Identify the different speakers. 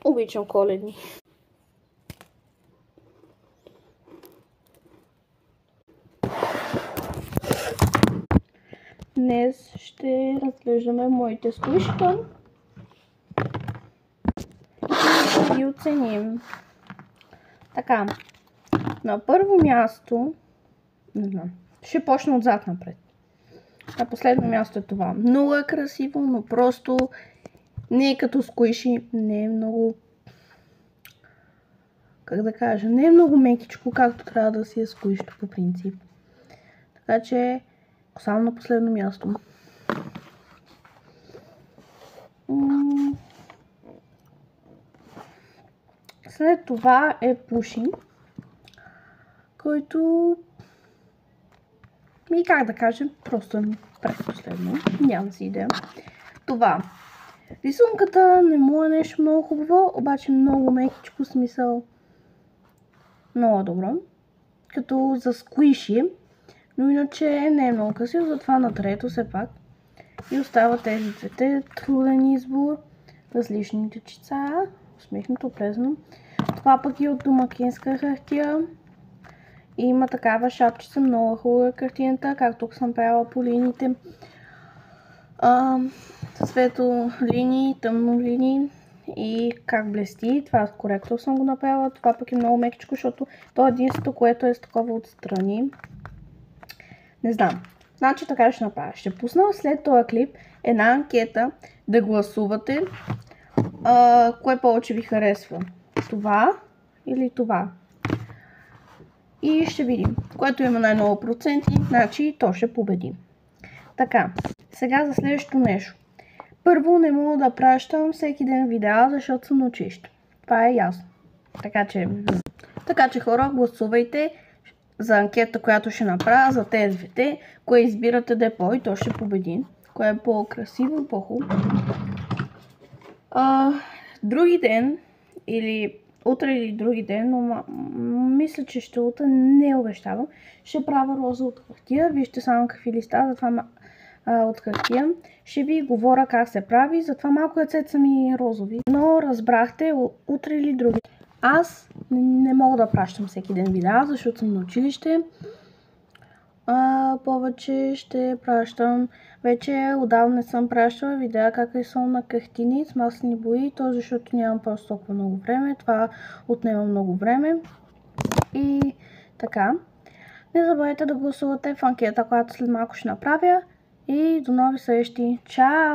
Speaker 1: Обичам коледни. Днес ще разглеждаме моите сквишта и ще ги оценим. Така, на първо място, не знам, ще почна отзад напред. На последно място е това. Много е красиво, но просто не е като сквиши, не е много, как да кажа, не е много мекичко, както трябва да си е сквишто по принцип. Така че, само на последно място. След това е Пуши, който как да кажем, просто е предпоследно. Нямам си идея. Това. Рисунката не му е нещо много хубаво, обаче много мекичко, смисъл. Много добро. Като за сквиши, но иначе не е много красиво, затова на трето все пак. И остава тези двете. Труден избор. Различните чица. Усмихнато, плезно. Това пък е от домакинска хартия. И има такава шапчица, много хубава картината, както тук съм правила по линиите. Светло линии, тъмно линии и как блести. Това с коректор съм го направила. Това пък е много мекичко, защото то е единството, което е с такова отстрани. Не знам. Значи така ще направя. Ще пусна след този клип една анкета да гласувате кое повече ви харесва. Това или това. И ще видим. Което има най-много проценти, значи то ще победи. Така, сега за следващото нещо. Първо не мога да пращам всеки ден видеа, защото съм на училище. Това е ясно. Така че хора, гласувайте за анкета, която ще направя за тези двете. Кое избирате да е и то ще победи. Кое е по-красиво, по-хубаво. Други ден или утре или други ден, но мисля, че ще утре, не обещавам. Ще правя роза от хартия. Вижте само какви листа, затова от хартия. Ще ви говоря как се прави, затова малко ръцете са ми розови. Но разбрахте, утре или други. Аз не мога да пращам всеки ден видеа, защото съм на училище. Повече ще пращам. Вече отдавна не съм пращала видеа как рисувам на картини с маслени бои, то защото нямам просто толкова много време. Това отнема много време. И така. Не забравяйте да гласувате в анкета, която след малко ще направя. И до нови срещи. Чао!